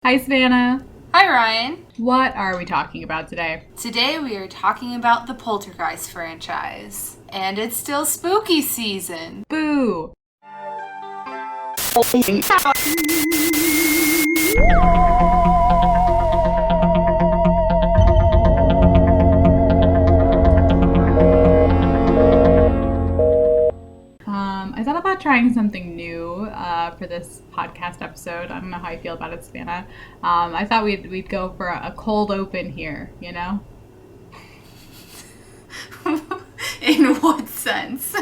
Hi, Savanah. Hi, Ryan. What are we talking about today? Today we are talking about the Poltergeist franchise. And it's still spooky season. Boo! I thought about trying something new for this podcast episode. I don't know how you feel about it, Savannah. I thought we'd go for a cold open here, you know? In what sense?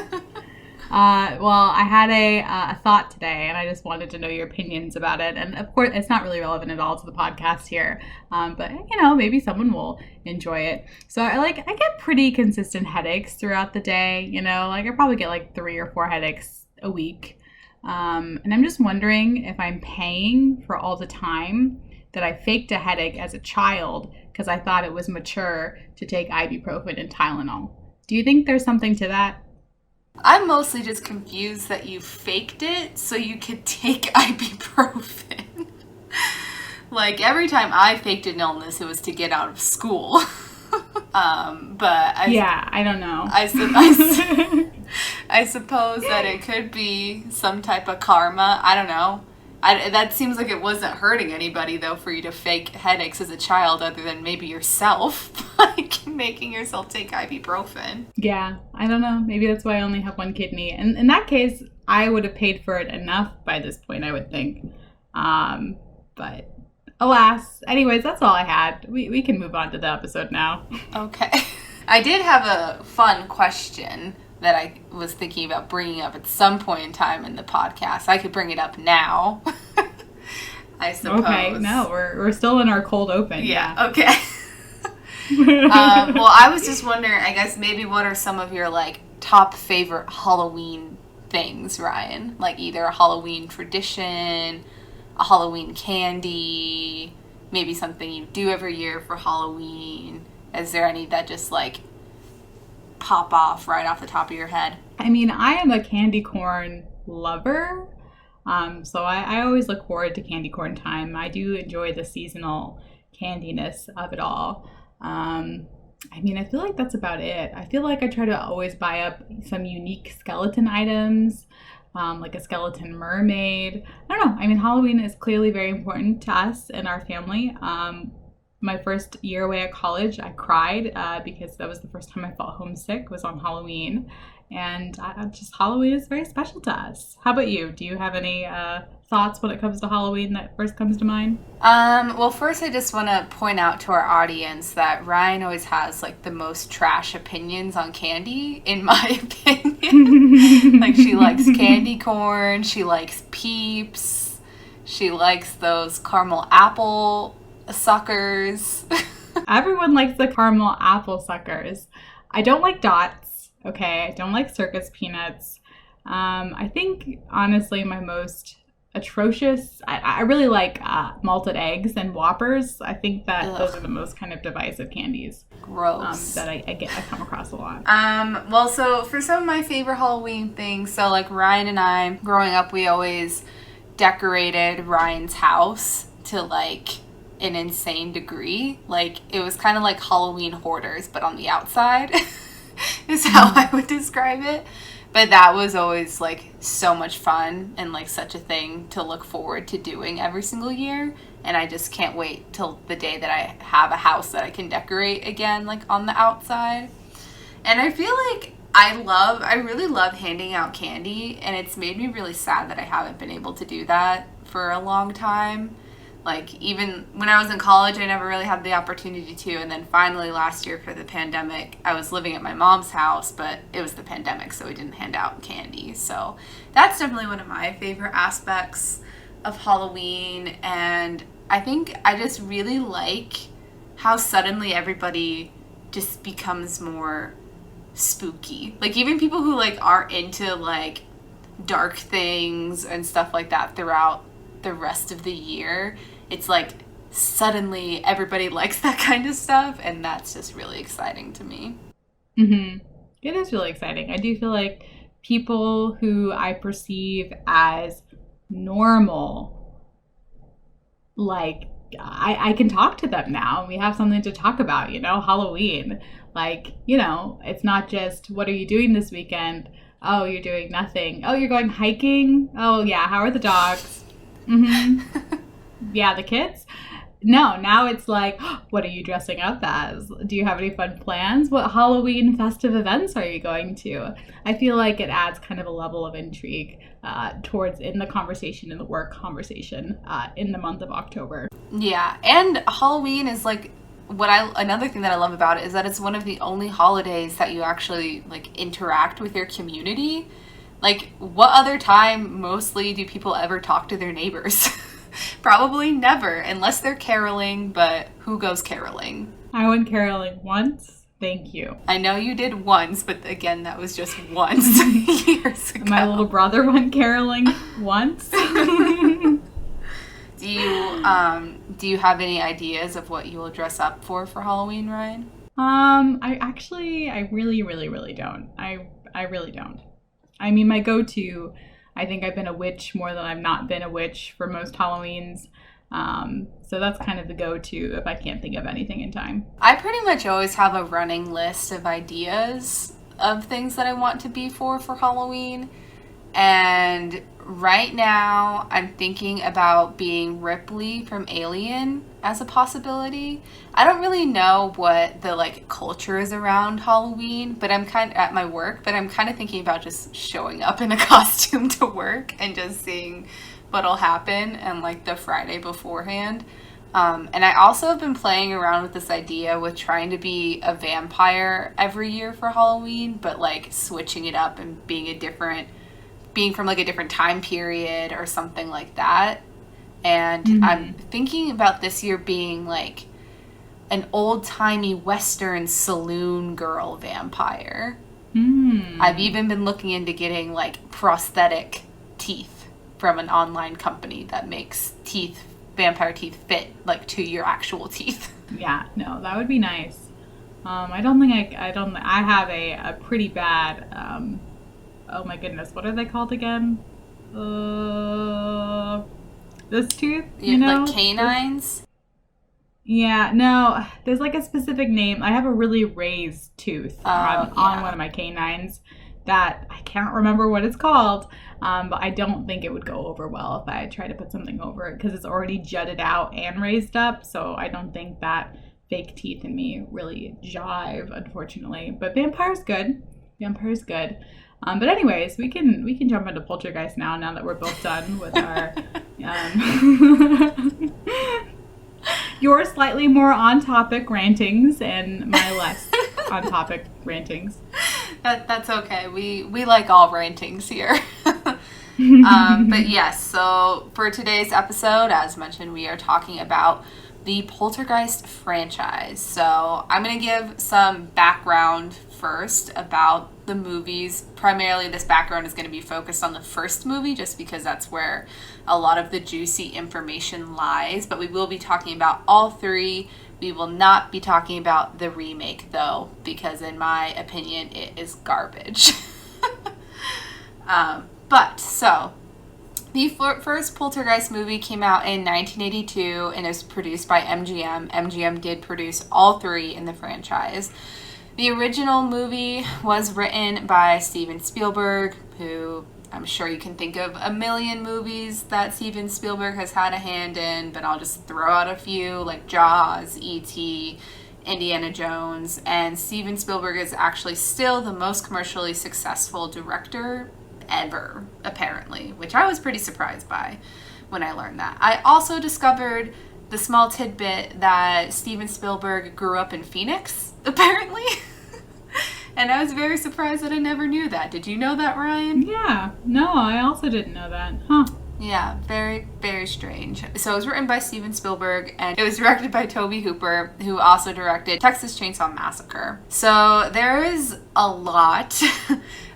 Well, I had a thought today, and I just wanted to know your opinions about it. And of course, it's not really relevant at all to the podcast here, but maybe someone will enjoy it. So I get pretty consistent headaches throughout the day. I probably get like 3 or 4 headaches a week, and I'm just wondering if I'm paying for all the time that I faked a headache as a child because I thought it was mature to take ibuprofen and Tylenol. Do you think there's something to that? I'm mostly just confused that you faked it so you could take ibuprofen. Like, every time I faked an illness, it was to get out of school. I don't know. I suppose that it could be some type of karma. I don't know. That seems like it wasn't hurting anybody, though, for you to fake headaches as a child, other than maybe yourself, like making yourself take ibuprofen. Yeah, I don't know. Maybe that's why I only have one kidney. And in that case, I would have paid for it enough by this point, I would think. But alas. Anyways, that's all I had. We can move on to the episode now. Okay. I did have a fun question that I was thinking about bringing up at some point in time in the podcast. I could bring it up now, I suppose. Okay, no, we're still in our cold open. Yeah. Okay. Well, I was just wondering, I guess maybe what are some of your top favorite Halloween things, Ryan? Like either a Halloween tradition, a Halloween candy, maybe something you do every year for Halloween. Is there any that just pop off right off the top of your head? I mean, I am a candy corn lover, so I always look forward to candy corn time. I do enjoy the seasonal candiness of it all. I feel like that's about it. I feel like I try to always buy up some unique skeleton items, like a skeleton mermaid. I don't know. Halloween is clearly very important to us and our family. My first year away at college, I cried because that was the first time I felt homesick, was on Halloween. And Halloween is very special to us. How about you? Do you have any thoughts when it comes to Halloween that first comes to mind? Well, first I just want to point out to our audience that Ryan always has the most trash opinions on candy, in my opinion. She likes candy corn, she likes Peeps, she likes those caramel apple suckers. Everyone likes the caramel apple suckers. I don't like dots. Okay, I don't like circus peanuts. I think honestly my most atrocious, I really like malted eggs and Whoppers. I think that those are the most kind of divisive candies. Gross. That I come across a lot. Well, so for some of my favorite Halloween things, so Ryan and I, growing up, we always decorated Ryan's house to an insane degree. It was kind of like Halloween hoarders, but on the outside is how I would describe it. But that was always so much fun and such a thing to look forward to doing every single year. And I just can't wait till the day that I have a house that I can decorate again, on the outside. And I feel I really love handing out candy, and it's made me really sad that I haven't been able to do that for a long time. Even when I was in college, I never really had the opportunity to. And then finally last year for the pandemic, I was living at my mom's house, but it was the pandemic, so we didn't hand out candy. So that's definitely one of my favorite aspects of Halloween. And I think I just really like how suddenly everybody just becomes more spooky. Even people who aren't into dark things and stuff like that throughout the rest of the year, it's suddenly everybody likes that kind of stuff, and that's just really exciting to me. Mm-hmm. It is really exciting. I do feel like people who I perceive as normal like, I can talk to them now. We have something to talk about, Halloween. Like, it's not just, what are you doing this weekend? Oh, you're doing nothing. Oh, you're going hiking? Oh, yeah. How are the dogs? Mm-hmm. Yeah, the kids? No, now it's like, what are you dressing up as? Do you have any fun plans? What Halloween festive events are you going to? I feel like it adds kind of a level of intrigue towards in the conversation, in the work conversation in the month of October. Yeah, and Halloween is like another thing that I love about it is that it's one of the only holidays that you actually like interact with your community. Like, what other time mostly do people ever talk to their neighbors? Probably never, unless they're caroling, but who goes caroling? I went caroling once. Thank you. I know you did once, but again, that was just once years ago. My little brother went caroling once. Do you have any ideas of what you will dress up for Halloween, Ryan? I really, really, really don't. I really don't. I mean, my go-to, I think I've been a witch more than I've not been a witch for most Halloweens. So that's kind of the go-to if I can't think of anything in time. I pretty much always have a running list of ideas of things that I want to be for Halloween. And right now, I'm thinking about being Ripley from Alien as a possibility. I don't really know what the culture is around Halloween, but I'm kind of at my work, but I'm kind of thinking about just showing up in a costume to work and just seeing what'll happen and the Friday beforehand. And I also have been playing around with this idea with trying to be a vampire every year for Halloween, but switching it up and being from a different time period or something like that. And mm-hmm. I'm thinking about this year being an old-timey Western saloon girl vampire. I've even been looking into getting prosthetic teeth from an online company that makes vampire teeth fit to your actual teeth. Yeah, no, that would be nice. I have a pretty bad oh my goodness, what are they called again? This tooth, canines? Yeah, no, there's a specific name. I have a really raised tooth on one of my canines that I can't remember what it's called, but I don't think it would go over well if I try to put something over it because it's already jutted out and raised up, so I don't think that fake teeth in me really jive, unfortunately. But vampire's good. But anyways, we can jump into Poltergeist now that we're both done with our your slightly more on-topic rantings and my less on-topic rantings. That's okay. We like all rantings here. But yes, so for today's episode, as mentioned, we are talking about the Poltergeist franchise. So I'm going to give some background first about the movies. Primarily, this background is going to be focused on the first movie just because that's where a lot of the juicy information lies. But we will be talking about all three. We will not be talking about the remake, though, because in my opinion, it is garbage. The first Poltergeist movie came out in 1982 and is produced by MGM. MGM did produce all three in the franchise. The original movie was written by Steven Spielberg, who I'm sure you can think of a million movies that Steven Spielberg has had a hand in, but I'll just throw out a few like Jaws, E.T., Indiana Jones, and Steven Spielberg is actually still the most commercially successful director ever, apparently, which I was pretty surprised by when I learned that. I also discovered the small tidbit that Steven Spielberg grew up in Phoenix, apparently. And I was very surprised that I never knew that. Did you know that, Ryan? Yeah. No, I also didn't know that. Huh. Yeah, very, very strange. So it was written by Steven Spielberg, and it was directed by Tobe Hooper, who also directed Texas Chainsaw Massacre. So there is a lot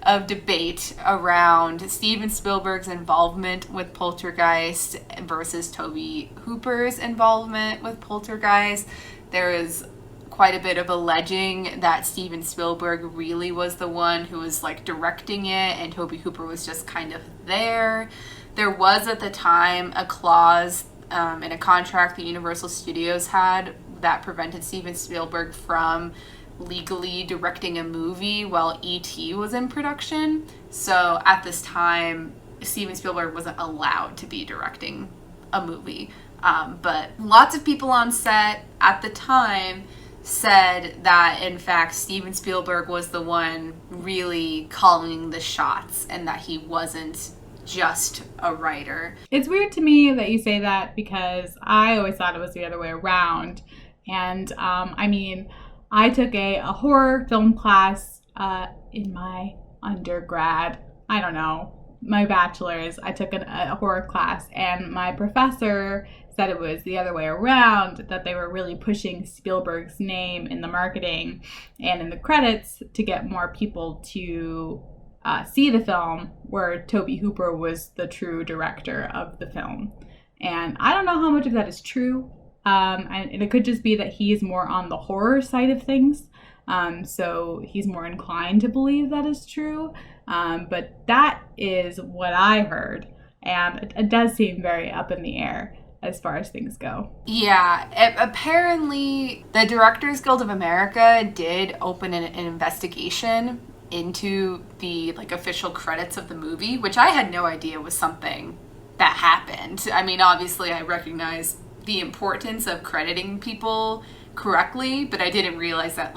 of debate around Steven Spielberg's involvement with Poltergeist versus Tobe Hooper's involvement with Poltergeist. There is quite a bit of alleging that Steven Spielberg really was the one who was directing it, and Tobe Hooper was just kind of there. There was at the time a clause in a contract that Universal Studios had that prevented Steven Spielberg from legally directing a movie while E.T. was in production. So at this time, Steven Spielberg wasn't allowed to be directing a movie. But lots of people on set at the time said that, in fact, Steven Spielberg was the one really calling the shots and that he wasn't just a writer. It's weird to me that you say that because I always thought it was the other way around. And I mean, I took a horror film class in my undergrad. I don't know, my bachelor's. I took a horror class, and my professor said it was the other way around, that they were really pushing Spielberg's name in the marketing and in the credits to get more people to see the film, where Tobe Hooper was the true director of the film. And I don't know how much of that is true. And it could just be that he's more on the horror side of things. So he's more inclined to believe that is true. But that is what I heard. And it does seem very up in the air as far as things go. Yeah, apparently the Directors Guild of America did open an investigation into the official credits of the movie, which I had no idea was something that happened. I mean, obviously I recognize the importance of crediting people correctly, but I didn't realize that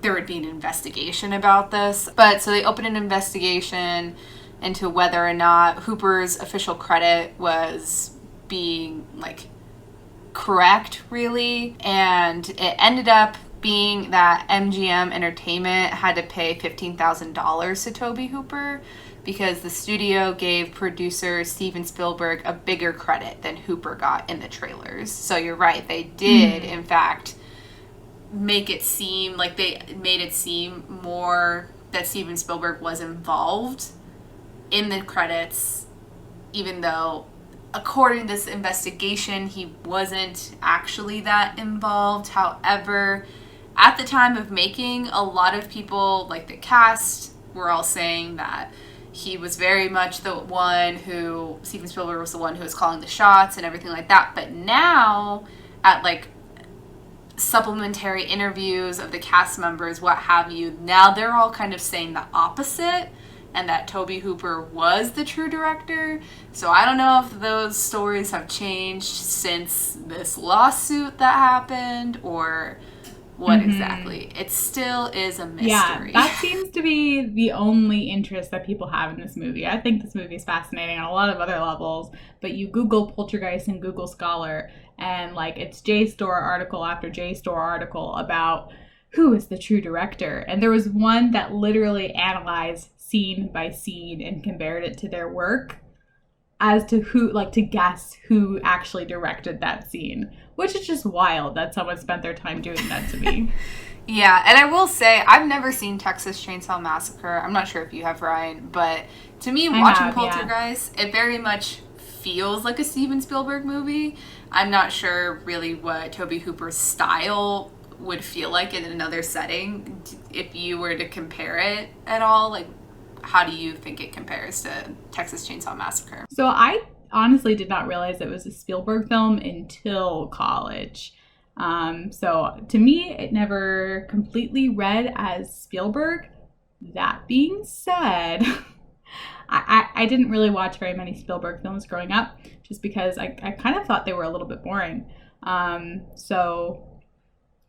there would be an investigation about this. But so they opened an investigation into whether or not Hooper's official credit was being correct, really, and it ended up being that MGM Entertainment had to pay $15,000 to Tobe Hooper because the studio gave producer Steven Spielberg a bigger credit than Hooper got in the trailers. So you're right, they did in fact make it seem like they made it seem more that Steven Spielberg was involved in the credits, even though according to this investigation he wasn't actually that involved. However, at the time of making, a lot of people, the cast, were all saying that he was very much the one who, Steven Spielberg was the one who was calling the shots and everything like that. But now, at supplementary interviews of the cast members, what have you, now they're all kind of saying the opposite, and that Tobe Hooper was the true director. So I don't know if those stories have changed since this lawsuit that happened, or what exactly. It still is a mystery. Yeah, that seems to be the only interest that people have in this movie. I think this movie is fascinating on a lot of other levels, but you Google Poltergeist in Google Scholar, and it's JSTOR article after JSTOR article about who is the true director. And there was one that literally analyzed scene by scene and compared it to their work as to who, to guess who actually directed that scene, which is just wild that someone spent their time doing that to me. Yeah, and I will say, I've never seen Texas Chainsaw Massacre. I'm not sure if you have, Ryan, but to me, watching Poltergeist, it very much feels like a Steven Spielberg movie. I'm not sure really what Tobe Hooper's style would feel like in another setting. If you were to compare it at all, how do you think it compares to Texas Chainsaw Massacre? So I honestly did not realize it was a Spielberg film until college. So to me, it never completely read as Spielberg. That being said, I didn't really watch very many Spielberg films growing up, just because I kind of thought they were a little bit boring. So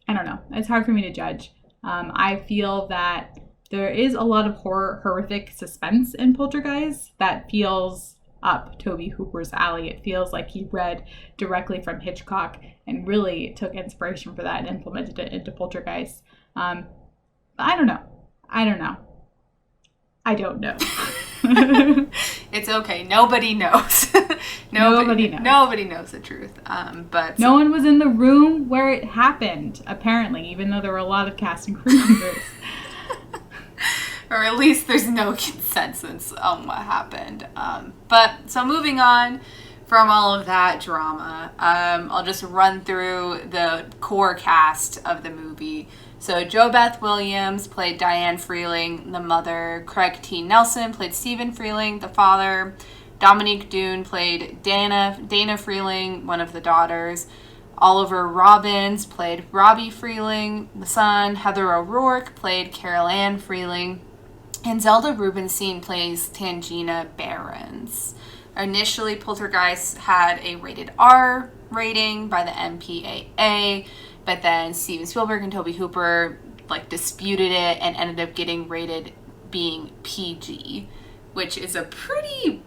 I don't know. It's hard for me to judge. I feel that there is a lot of horrific suspense in Poltergeist that feels up Tobe Hooper's alley. It feels like he read directly from Hitchcock and really took inspiration for that and implemented it into Poltergeist. I don't know. I don't know. It's okay. Nobody knows. Nobody knows. Nobody knows the truth. But no one was in the room where it happened, apparently, even though there were a lot of cast and crew members. Or at least there's no consensus on what happened. But so moving on from all of that drama, I'll just run through the core cast of the movie. So Jo Beth Williams played Diane Freeling, the mother. Craig T. Nelson played Stephen Freeling, the father. Dominique Dune played Dana Freeling, one of the daughters. Oliver Robbins played Robbie Freeling, the son. Heather O'Rourke played Carol Ann Freeling. And Zelda Rubinstein plays Tangina Barons. Initially, Poltergeist had a rated R rating by the MPAA, but then Steven Spielberg and Tobe Hooper disputed it and ended up getting rated being PG, which is a pretty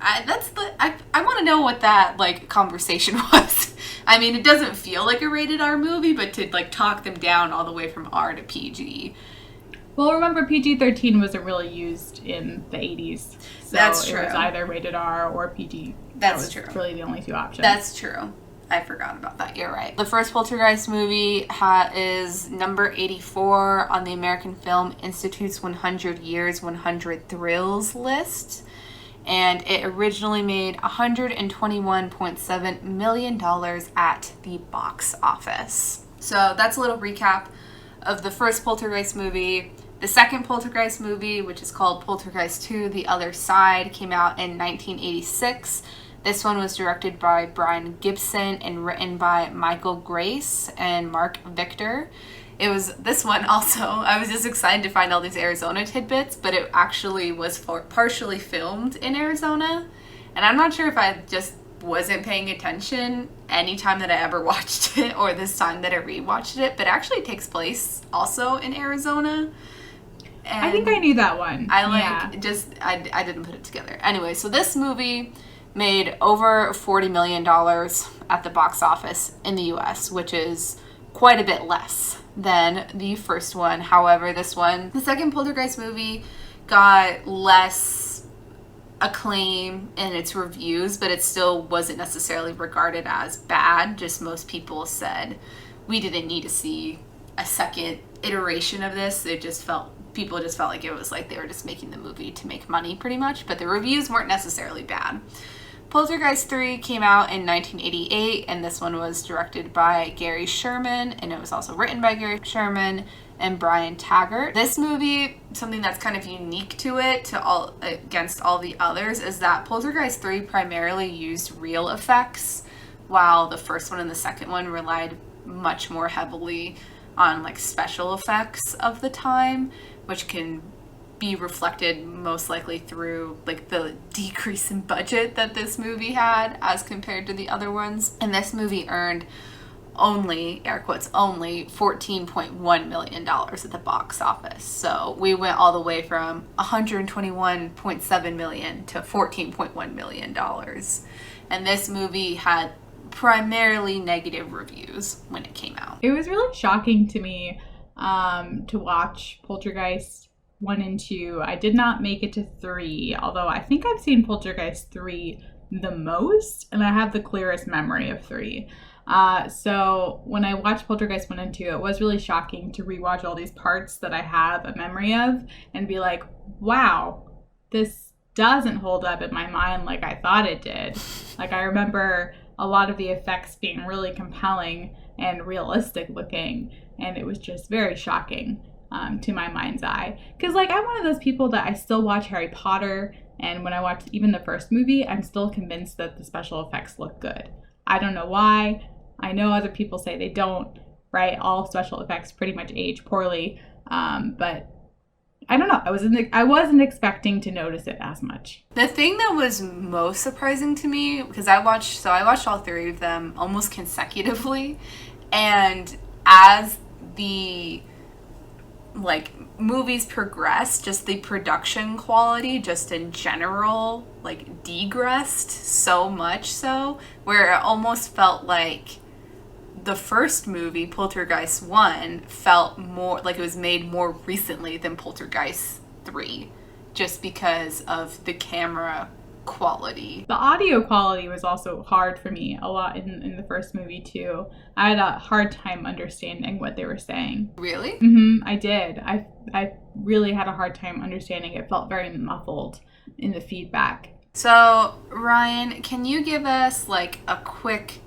I want to know what that conversation was. I mean, it doesn't feel like a rated R movie, but to talk them down all the way from R to PG. Well, remember, PG-13 wasn't really used in the 80s. So That's true. It was either rated R or PG. That's true. Really the only two options. That's true. I forgot about that. You're right. The first Poltergeist movie is number 84 on the American Film Institute's 100 Years, 100 Thrills list. And it originally made $121.7 million at the box office. So that's a little recap of the first Poltergeist movie. The second Poltergeist movie, which is called Poltergeist II, The Other Side, came out in 1986. This one was directed by Brian Gibson and written by Michael Grace and Mark Victor. This one also, I was just excited to find all these Arizona tidbits, but it actually was partially filmed in Arizona. And I'm not sure if I just wasn't paying attention any time that I ever watched it or this time that I rewatched it, but it actually takes place also in Arizona. And I think I knew that one. I didn't put it together. Anyway, so this movie made over $40 million at the box office in the US, which is quite a bit less than the first one. However, the second Poltergeist movie got less acclaim in its reviews, but it still wasn't necessarily regarded as bad. Just most people said we didn't need to see a second iteration of this. People just felt like it was they were just making the movie to make money pretty much, but the reviews weren't necessarily bad. Poltergeist III came out in 1988, and this one was directed by Gary Sherman, and it was also written by Gary Sherman and Brian Taggart. This movie, something that's kind of unique to it against all the others, is that Poltergeist III primarily used real effects, while the first one and the second one relied much more heavily on special effects of the time, which can be reflected most likely through the decrease in budget that this movie had as compared to the other ones. And this movie earned only, air quotes, only $14.1 million at the box office. So we went all the way from $121.7 million to $14.1 million. And this movie had primarily negative reviews when it came out. It was really shocking to me to watch Poltergeist 1 and 2. I did not make it to 3, although I think I've seen Poltergeist 3 the most, and I have the clearest memory of 3. So when I watched Poltergeist 1 and 2, it was really shocking to rewatch all these parts that I have a memory of and be like, wow, this doesn't hold up in my mind like I thought it did. I remember a lot of the effects being really compelling and realistic looking, and it was just very shocking to my mind's eye. Because I'm one of those people that I still watch Harry Potter, and when I watch even the first movie, I'm still convinced that the special effects look good. I don't know why. I know other people say they don't, right? All special effects pretty much age poorly, but I don't know. I wasn't expecting to notice it as much. The thing that was most surprising to me, because I watched all 3 of them almost consecutively, and as the movies progressed, just the production quality just in general degressed so much so where it almost felt like the first movie, Poltergeist 1, felt more like it was made more recently than Poltergeist 3, just because of the camera quality. The audio quality was also hard for me a lot in the first movie too. I had a hard time understanding what they were saying. Really? I did. I really had a hard time understanding. It felt very muffled in the feedback. So, Ryan, can you give us a quick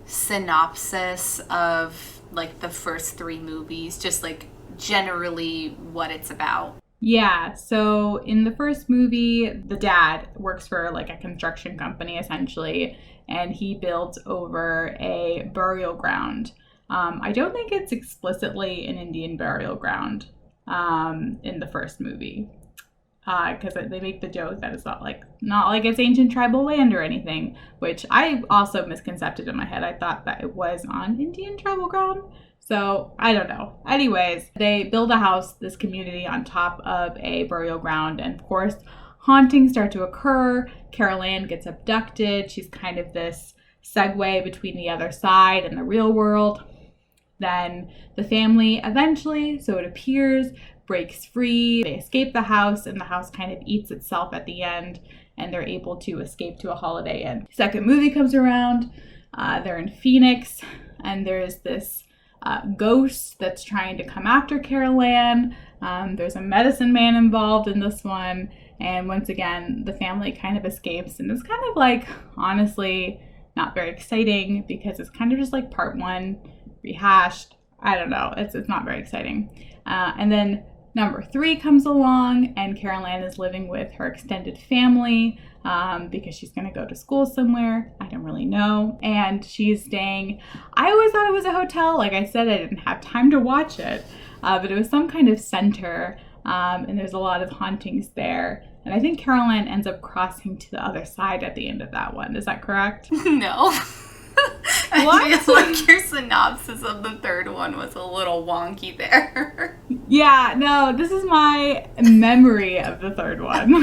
synopsis of the first 3 movies, just generally what it's about? Yeah, so in the first movie, the dad works for like a construction company essentially, and he builds over a burial ground. I don't think it's explicitly an Indian burial ground in the first movie, because they make the joke that it's not like it's ancient tribal land or anything, which I also misconcepted in my head. I thought that it was on Indian tribal ground. So I don't know. Anyways, they build a house, this community on top of a burial ground, and of course, hauntings start to occur. Carol Ann gets abducted. She's kind of this segue between the other side and the real world. Then the family eventually, so it appears, breaks free. They escape the house, and the house kind of eats itself at the end, and they're able to escape to a Holiday Inn. Second movie comes around. They're in Phoenix, and there's this ghost that's trying to come after Carol Ann. There's a medicine man involved in this one. And once again, the family kind of escapes. And it's kind of like, honestly, not very exciting because it's kind of just like part one rehashed. I don't know. It's not very exciting. And then number 3 comes along, and Carol Ann is living with her extended family because she's going to go to school somewhere. I don't really know. And she's staying, I always thought it was a hotel. Like I said, I didn't have time to watch it, but it was some kind of center, and there's a lot of hauntings there. And I think Carol Ann ends up crossing to the other side at the end of that one. Is that correct? No. I feel like your synopsis of the third one was a little wonky there. Yeah, no, this is my memory of the third one.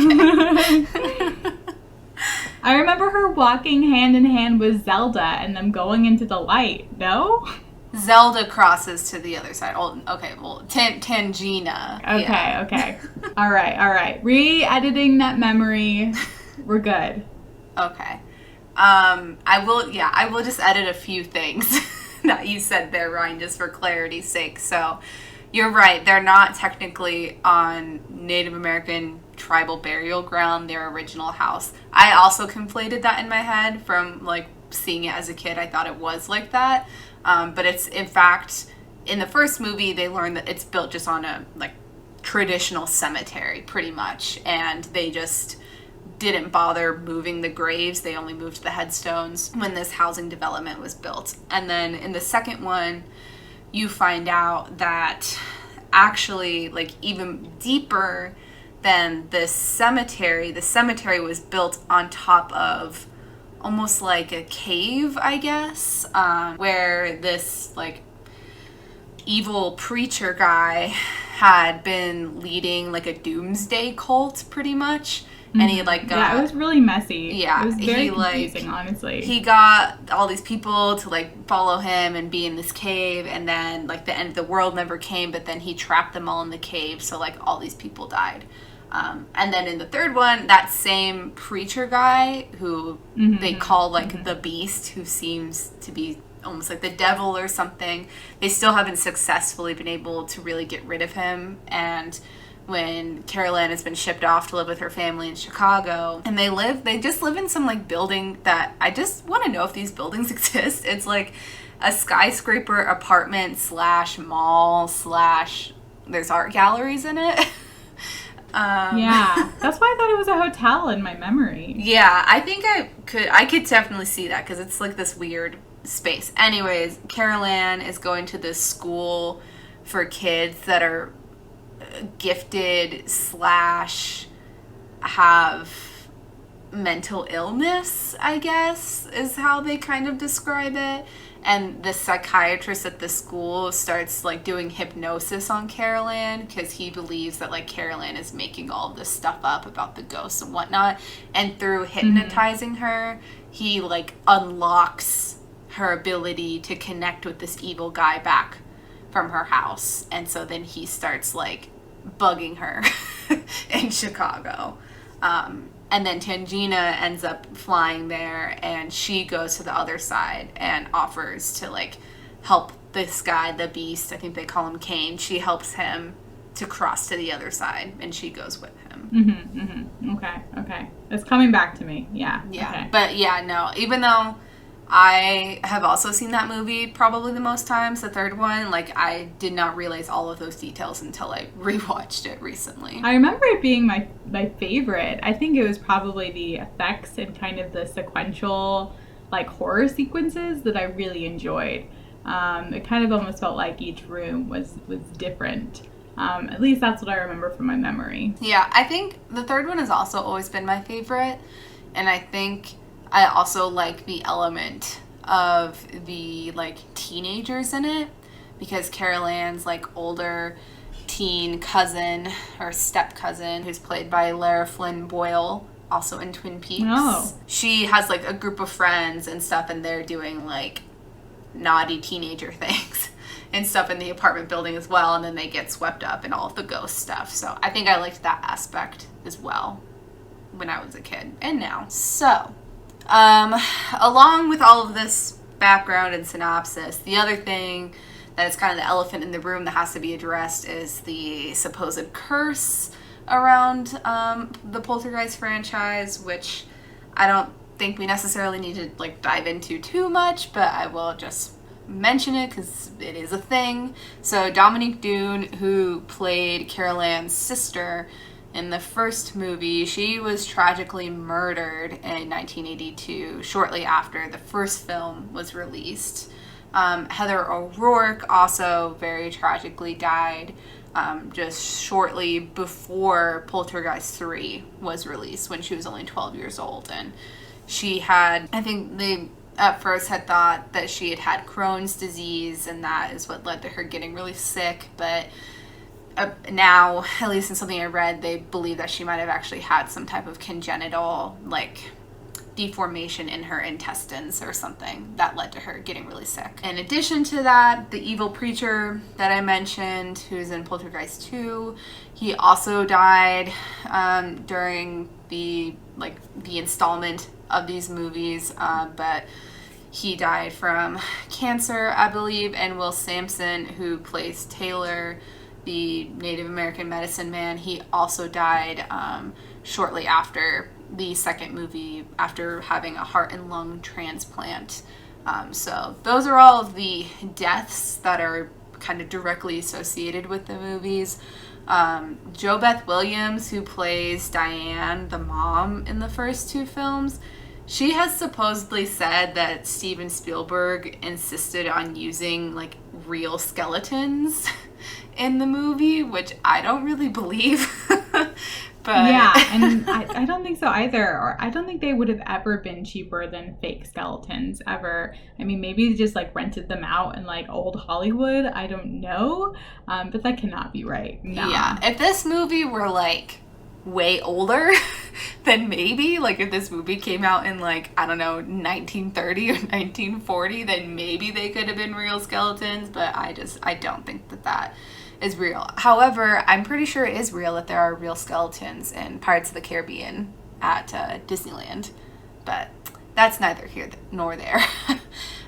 I remember her walking hand in hand with Zelda and them going into the light. No? Zelda crosses to the other side. Oh, okay, well, Tangina. Okay, yeah. Okay. All right. Re-editing that memory. We're good. Okay. I will just edit a few things that you said there, Ryan, just for clarity's sake. So, you're right. They're not technically on Native American tribal burial ground, their original house. I also conflated that in my head from, like, seeing it as a kid. I thought it was like that. But it's, in fact, in the first movie, they learned that it's built just on a, like, traditional cemetery, pretty much. And they just didn't bother moving the graves. They only moved the headstones when this housing development was built. And then in the second one, you find out that actually, like, even deeper than the cemetery was built on top of almost like a cave, I guess, where this, like, evil preacher guy had been leading, like, a doomsday cult, pretty much. And he, like, got... Yeah, it was really messy. Yeah. It was very confusing, honestly. He got all these people to, like, follow him and be in this cave, and then, like, the end of the world never came, but then he trapped them all in the cave, so, like, all these people died. And then in the third one, that same preacher guy who they call, like, the Beast, who seems to be almost like the devil or something, they still haven't successfully been able to really get rid of him. And when Carol Ann has been shipped off to live with her family in Chicago, and they just live in some, like, building that I just want to know if these buildings exist. It's like a skyscraper apartment / mall / there's art galleries in it. Yeah, that's why I thought it was a hotel in my memory. Yeah, I think I could definitely see that because it's like this weird space. Anyways, Carol Ann is going to this school for kids that are gifted / have mental illness, I guess, is how they kind of describe it. And the psychiatrist at the school starts, like, doing hypnosis on Carol Ann because he believes that, like, Carol Ann is making all of this stuff up about the ghosts and whatnot. And through hypnotizing her, he, like, unlocks her ability to connect with this evil guy back from her house. And so then he starts, like, bugging her in Chicago. And then Tangina ends up flying there, and she goes to the other side and offers to, like, help this guy, the Beast. I think they call him Cain. She helps him to cross to the other side, and she goes with him. Okay. It's coming back to me. Yeah. Yeah. Okay. But, yeah, no. Even though I have also seen that movie probably the most times, the third one. Like, I did not realize all of those details until I rewatched it recently. I remember it being my favorite. I think it was probably the effects and kind of the sequential, like, horror sequences that I really enjoyed. It kind of almost felt like each room was different. At least that's what I remember from my memory. Yeah, I think the third one has also always been my favorite. And I think I also like the element of the, like, teenagers in it. Because Carol Ann's, like, older teen cousin or step cousin, who's played by Lara Flynn Boyle, also in Twin Peaks. Oh. She has, like, a group of friends and stuff, and they're doing, like, naughty teenager things and stuff in the apartment building as well, and then they get swept up in all of the ghost stuff. So I think I liked that aspect as well when I was a kid and now. So along with all of this background and synopsis, the other thing that is kind of the elephant in the room that has to be addressed is the supposed curse around the Poltergeist franchise, which I don't think we necessarily need to, like, dive into too much, but I will just mention it because it is a thing. So Dominique Dune, who played Carol Ann's sister in the first movie, she was tragically murdered in 1982, shortly after the first film was released. Heather O'Rourke also very tragically died just shortly before Poltergeist III was released, when she was only 12 years old. And she had, I think they at first had thought that she had Crohn's disease, and that is what led to her getting really sick. But now, at least in something I read, they believe that she might have actually had some type of congenital, like, deformation in her intestines or something that led to her getting really sick. In addition to that, the evil preacher that I mentioned, who's in Poltergeist II, he also died during the installment of these movies, but he died from cancer, I believe. And Will Sampson, who plays Taylor, the Native American medicine man, he also died shortly after the second movie, after having a heart and lung transplant. So those are all of the deaths that are kind of directly associated with the movies. Jo Beth Williams, who plays Diane, the mom in the first two films, she has supposedly said that Steven Spielberg insisted on using, like, real skeletons in the movie, which I don't really believe. But yeah, and I don't think so either. Or I don't think they would have ever been cheaper than fake skeletons, ever. I mean, maybe they just, like, rented them out in, like, old Hollywood. I don't know. But that cannot be right. Nah. Yeah, if this movie were, like, way older, then maybe, like, if this movie came out in, like, I don't know, 1930 or 1940, then maybe they could have been real skeletons. But I don't think that is real. However, I'm pretty sure it is real that there are real skeletons in Pirates of the Caribbean at Disneyland, but that's neither here nor there.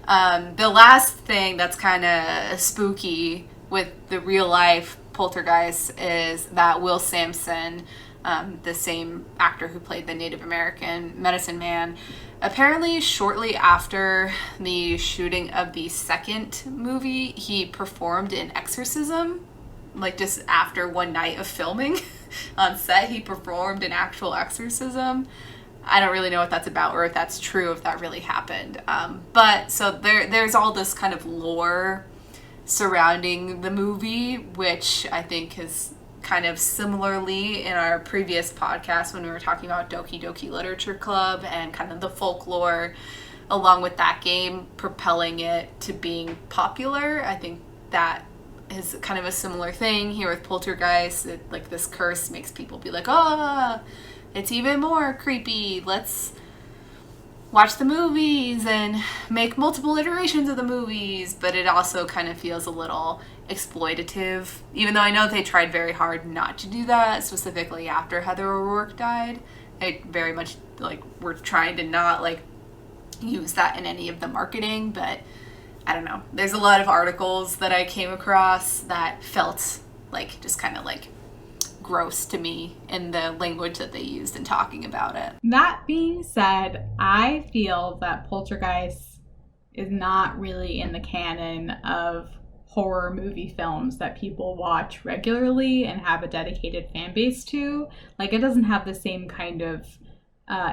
The last thing that's kind of spooky with the real life Poltergeist is that Will Sampson, the same actor who played the Native American medicine man, apparently shortly after the shooting of the second movie, he performed an exorcism. Like, just after one night of filming on set, he performed an actual exorcism. I don't really know what that's about, or if that's true, if that really happened. But so there's all this kind of lore surrounding the movie, which I think is kind of similarly in our previous podcast when we were talking about Doki Doki Literature Club and kind of the folklore along with that game propelling it to being popular. I think that is kind of a similar thing here with Poltergeist. Like, this curse makes people be like, oh, it's even more creepy. Let's watch the movies and make multiple iterations of the movies. But it also kind of feels a little exploitative, even though I know they tried very hard not to do that, specifically after Heather O'Rourke died. They very much, like, were trying to not, like, use that in any of the marketing, but I don't know. There's a lot of articles that I came across that felt like just kind of like gross to me in the language that they used in talking about it. That being said, I feel that Poltergeist is not really in the canon of horror movie films that people watch regularly and have a dedicated fan base to. Like, it doesn't have the same kind of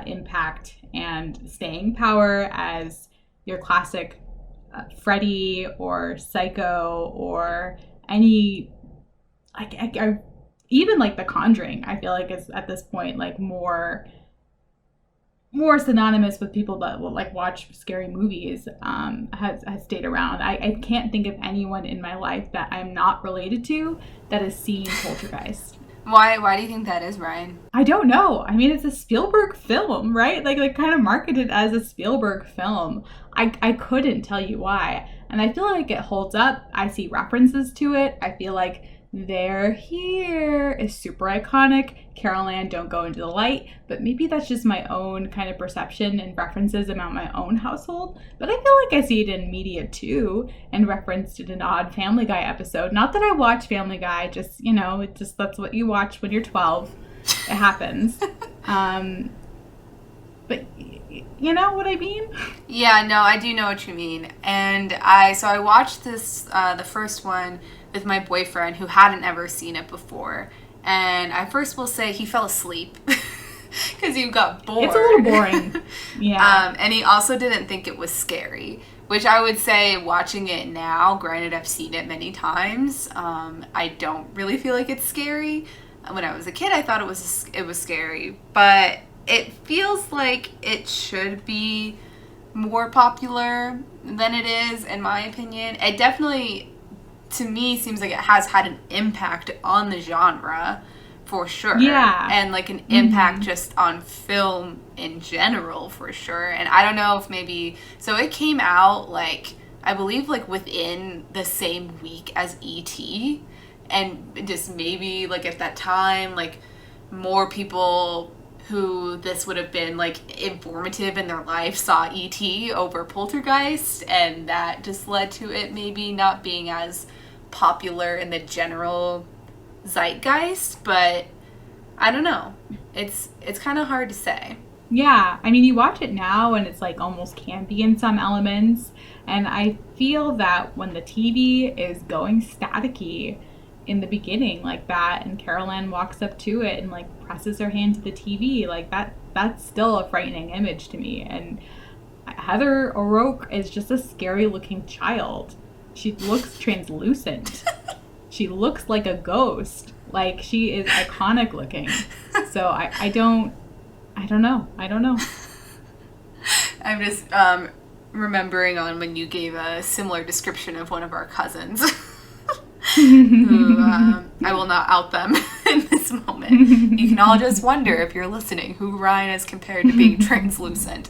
impact and staying power as your classic Freddy or Psycho or any, I even like The Conjuring. I feel like is at this point like more synonymous with people that will like watch scary movies. Has stayed around. I can't think of anyone in my life that I'm not related to that has seen Poltergeist. Why do you think that is, Ryan? I don't know. I mean, it's a Spielberg film, right? Like kind of marketed as a Spielberg film. I couldn't tell you why. And I feel like it holds up. I see references to it. I feel like They're Here is super iconic. Carol Ann, Don't Go Into the Light. But maybe that's just my own kind of perception and references about my own household. But I feel like I see it in media too, and referenced in an odd Family Guy episode. Not that I watch Family Guy, just, it just that's what you watch when you're 12. It happens. But you know what I mean? Yeah, no, I do know what you mean. And I watched this, the first one, with my boyfriend who hadn't ever seen it before. And I first will say he fell asleep because he got bored. It's a little boring. Yeah. And he also didn't think it was scary, which I would say watching it now, granted I've seen it many times, I don't really feel like it's scary. When I was a kid, I thought it was scary, but it feels like it should be more popular than it is, in my opinion. It definitely, to me, seems like it has had an impact on the genre, for sure. Yeah. And like an impact just on film in general, for sure. And I don't know if maybe, so it came out like, I believe like within the same week as E.T., and just maybe like at that time, like more people who this would have been like informative in their life saw E.T. over Poltergeist, and that just led to it maybe not being as popular in the general zeitgeist. But I don't know, it's kind of hard to say. Yeah, I mean, you watch it now and it's like almost campy in some elements, and I feel that when the TV is going staticky in the beginning like that, and Carol Ann walks up to it and like presses her hand to the TV, like that's still a frightening image to me. And Heather O'Rourke is just a scary looking child. She looks translucent. She looks like a ghost. Like, she is iconic looking. So I don't know. I'm just remembering on when you gave a similar description of one of our cousins. Who, I will not out them in this moment. You can all just wonder, if you're listening, who Ryan is compared to being translucent.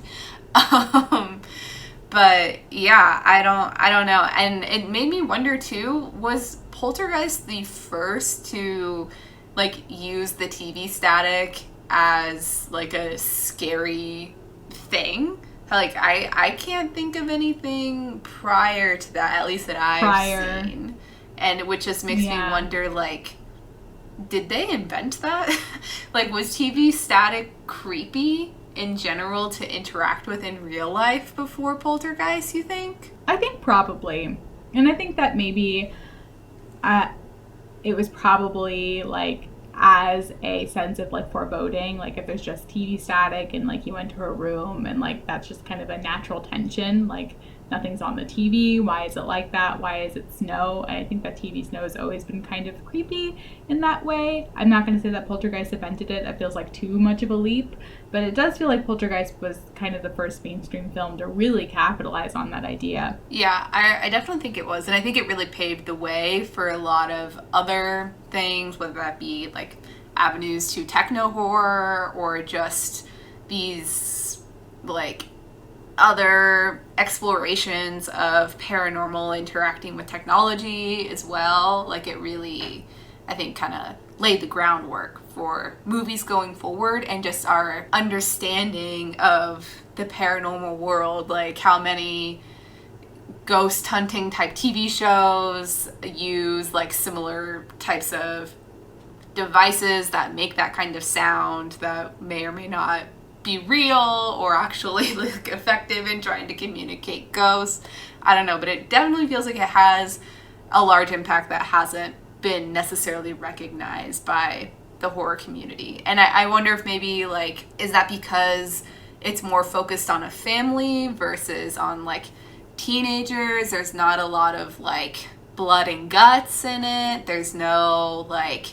But yeah, I don't know. And it made me wonder too, was Poltergeist the first to like use the TV static as like a scary thing? Like I can't think of anything prior to that, at least that I've seen. And which just makes me wonder, like, did they invent that? Like, was TV static creepy in general to interact with in real life before Poltergeist, you think? I think probably. And I think that maybe it was probably, like, as a sense of, like, foreboding. Like, if there's just TV static and, like, you enter a room and, like, that's just kind of a natural tension, like, nothing's on the TV. Why is it like that? Why is it snow? And I think that TV snow has always been kind of creepy in that way. I'm not going to say that Poltergeist invented it. That feels like too much of a leap. But it does feel like Poltergeist was kind of the first mainstream film to really capitalize on that idea. Yeah, I definitely think it was. And I think it really paved the way for a lot of other things, whether that be like avenues to techno horror or just these like other explorations of paranormal interacting with technology as well. Like, it really, I think, kind of laid the groundwork for movies going forward and just our understanding of the paranormal world. Like, how many ghost hunting type TV shows use like similar types of devices that make that kind of sound that may or may not be real or actually like effective in trying to communicate ghosts. I don't know, but it definitely feels like it has a large impact that hasn't been necessarily recognized by the horror community. And I wonder if maybe like, is that because it's more focused on a family versus on like teenagers? There's not a lot of like blood and guts in it. There's no like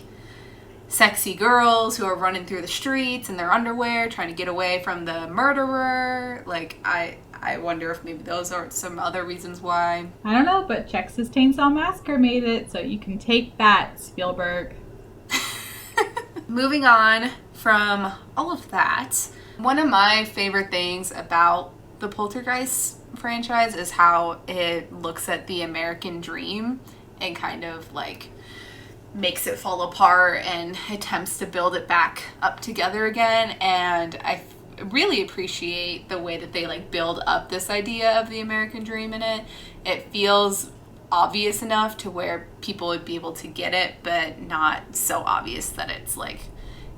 sexy girls who are running through the streets in their underwear trying to get away from the murderer. Like, I wonder if maybe those are some other reasons why. I don't know, but Texas Chainsaw Massacre made it, so you can take that, Spielberg. Moving on from all of that, one of my favorite things about the Poltergeist franchise is how it looks at the American dream and kind of like makes it fall apart and attempts to build it back up together again. And I really appreciate the way that they like build up this idea of the American dream in it. It feels obvious enough to where people would be able to get it, but not so obvious that it's like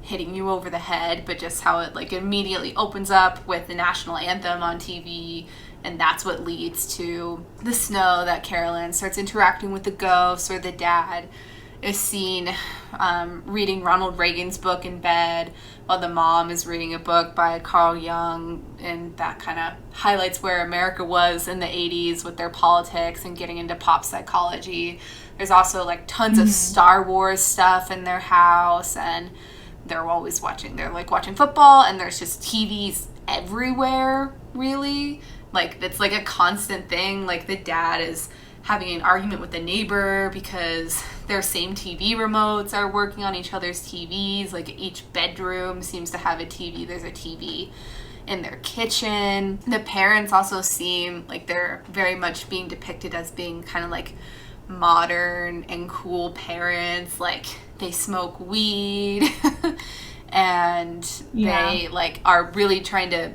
hitting you over the head, but just how it like immediately opens up with the national anthem on TV, and that's what leads to the snow that Carolyn starts interacting with the ghosts, or the dad is seen reading Ronald Reagan's book in bed while the mom is reading a book by Carl Jung, and that kind of highlights where America was in the 80s with their politics and getting into pop psychology. There's also like tons of Star Wars stuff in their house, and they're always watching football, and there's just TVs everywhere, really. Like, it's like a constant thing. Like, the dad is having an argument with the neighbor because their same TV remotes are working on each other's TVs. Like, each bedroom seems to have a TV. There's a TV in their kitchen. The parents also seem like they're very much being depicted as being kind of like modern and cool parents. Like, they smoke weed and they like are really trying to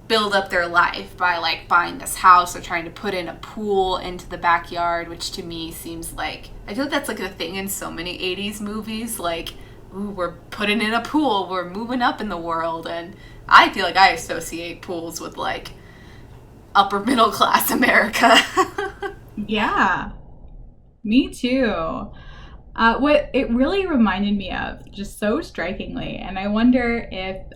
build up their life by like buying this house or trying to put in a pool into the backyard, which to me seems like, I feel like that's like a thing in so many 80s movies, like, ooh, we're putting in a pool, we're moving up in the world. And I feel like I associate pools with like upper middle class America. Yeah, me too. What it really reminded me of, just so strikingly, and I wonder if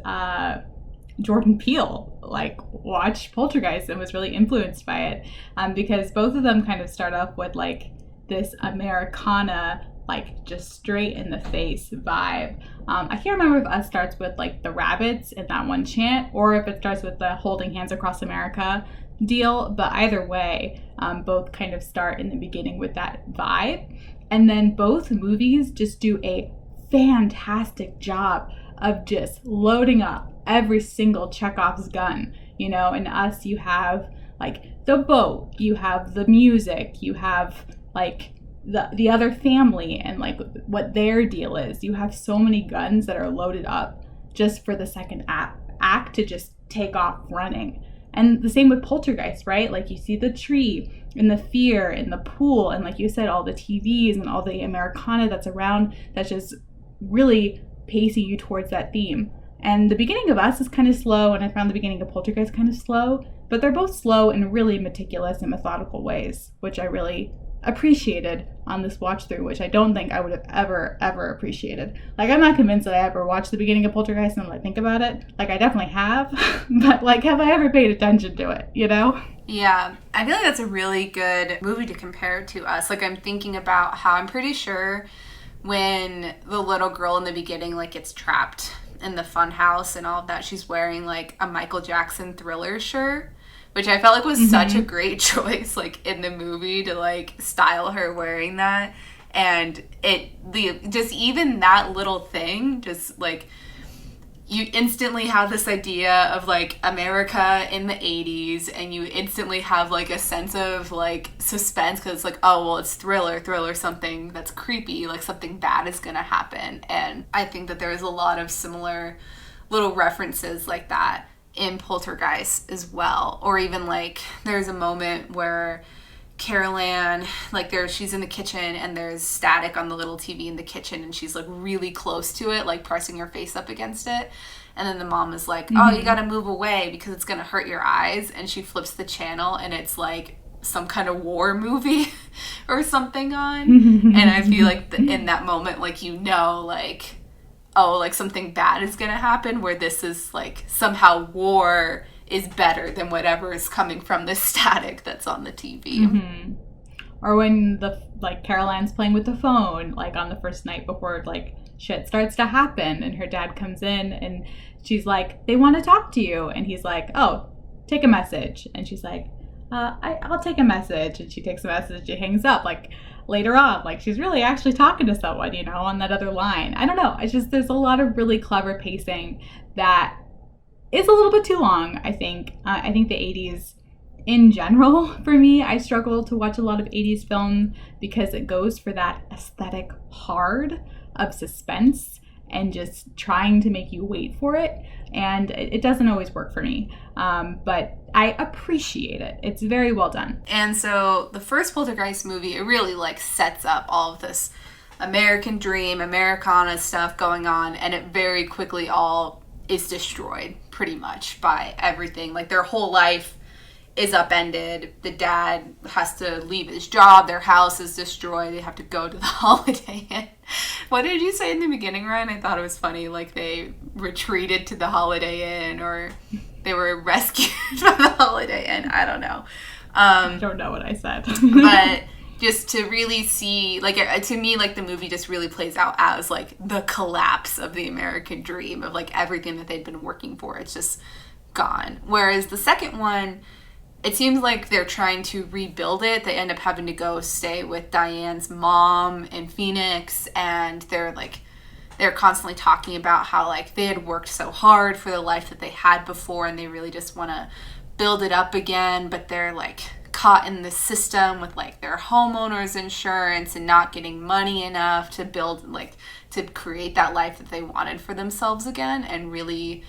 Jordan Peele like watched Poltergeist and was really influenced by it, because both of them kind of start off with like this Americana, like just straight in the face vibe. I can't remember if us starts with like the rabbits in that one chant, or if it starts with the holding hands across America deal, but either way, both kind of start in the beginning with that vibe. And then both movies just do a fantastic job of just loading up every single Chekhov's gun. You know, in Us, you have like the boat, you have the music, you have like the other family and like what their deal is. You have so many guns that are loaded up just for the second act to just take off running. And the same with Poltergeist, right? Like, you see the tree and the fear and the pool, and like you said, all the TVs and all the Americana that's around, that's just really pacing you towards that theme. And the beginning of Us is kind of slow, and I found the beginning of Poltergeist kind of slow, but they're both slow in really meticulous and methodical ways, which I really appreciated on this watch through, which I don't think I would have ever appreciated. Like, I'm not convinced that I ever watched the beginning of Poltergeist and like think about it. Like, I definitely have, but like, have I ever paid attention to it, you know? Yeah, I feel like that's a really good movie to compare to Us. Like, I'm thinking about how I'm pretty sure when the little girl in the beginning like gets trapped in the fun house and all of that, she's wearing like a Michael Jackson Thriller shirt, which I felt like was such a great choice, like, in the movie to like style her wearing that. And just even that little thing, just like, you instantly have this idea of like America in the 80s, and you instantly have like a sense of like suspense, because it's like, oh, well, it's thriller, something that's creepy, like something bad is gonna happen. And I think that there's a lot of similar little references like that in Poltergeist as well. Or even like, there's a moment where Carolyn, like, she's in the kitchen and there's static on the little TV in the kitchen, and she's like really close to it, like pressing her face up against it, And then the mom is like, oh, you gotta move away because it's gonna hurt your eyes. And she flips the channel and it's like some kind of war movie or something on. And I feel like in that moment, like, you know, like, oh, like something bad is gonna happen, where this is like somehow war is better than whatever is coming from the static that's on the TV. Or when Carol Ann's playing with the phone, like on the first night before like shit starts to happen, and her dad comes in and she's like, they want to talk to you, and he's like, oh, take a message, and she's like, I'll take a message, and she takes a message, she hangs up. Like later on, like she's really actually talking to someone, you know, on that other line. I don't know, it's just, there's a lot of really clever pacing that is a little bit too long, I think. I think the 80s in general, for me, I struggle to watch a lot of 80s film because it goes for that aesthetic hard of suspense and just trying to make you wait for it. And it doesn't always work for me. But I appreciate it. It's very well done. And so the first Poltergeist movie, it really like sets up all of this American dream, Americana stuff going on. And it very quickly all is destroyed pretty much by everything. Like their whole life is upended. The dad has to leave his job. Their house is destroyed. They have to go to the Holiday Inn. What did you say in the beginning, Ryan? I thought it was funny. Like they retreated to the Holiday Inn, or they were rescued from the Holiday Inn. I don't know. I don't know what I said. But just to really see, like, to me, like, the movie just really plays out as, like, the collapse of the American dream, of, like, everything that they'd been working for. It's just gone. Whereas the second one, it seems like they're trying to rebuild it. They end up having to go stay with Diane's mom in Phoenix, and they're constantly talking about how, like, they had worked so hard for the life that they had before, and they really just want to build it up again, but they're, like, caught in the system with, like, their homeowner's insurance and not getting money enough to build, like, to create that life that they wanted for themselves again, and really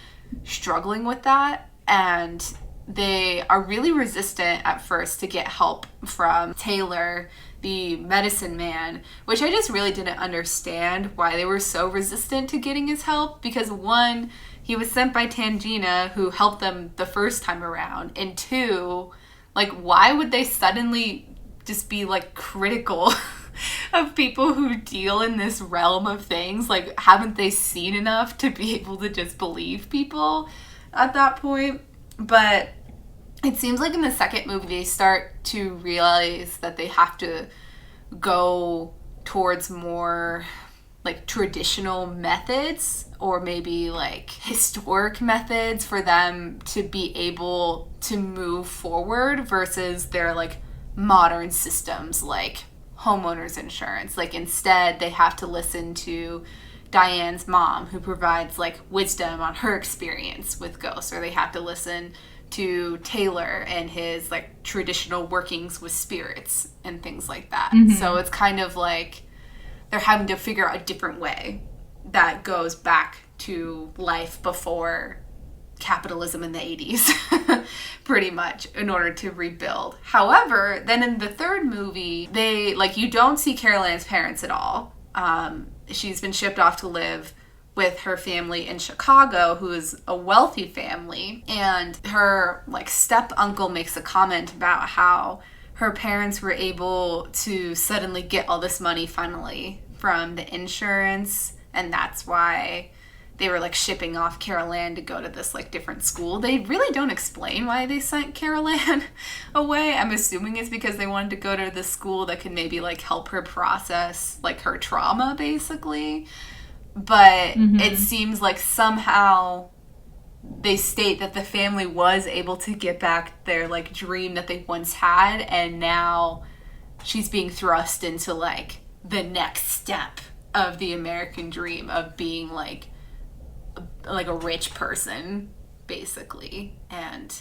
struggling with that. And they are really resistant at first to get help from Taylor, the medicine man, which I just really didn't understand why they were so resistant to getting his help, because one, he was sent by Tangina, who helped them the first time around, and two, like, why would they suddenly just be, like, critical of people who deal in this realm of things? Like, haven't they seen enough to be able to just believe people at that point? But it seems like in the second movie, they start to realize that they have to go towards more, like, traditional methods, or maybe, like, historic methods for them to be able to move forward versus their, like, modern systems, like homeowners insurance. Like, instead, they have to listen to Diane's mom, who provides, like, wisdom on her experience with ghosts, or they have to listen to Taylor and his, like, traditional workings with spirits and things like that. So it's kind of like they're having to figure out a different way that goes back to life before capitalism in the 80s, pretty much, in order to rebuild. However, then in the third movie, they, like, you don't see Carol Ann's parents at all. She's been shipped off to live with her family in Chicago, who is a wealthy family, and her, like, step uncle makes a comment about how her parents were able to suddenly get all this money finally from the insurance, and that's why they were, like, shipping off Carol Ann to go to this, like, different school. They really don't explain why they sent Carol Ann away. I'm assuming it's because they wanted to go to this school that could maybe, like, help her process, like, her trauma, basically. But it seems like somehow they state that the family was able to get back their, like, dream that they once had, and now she's being thrust into, like, the next step of the American dream of being, like a rich person, basically. And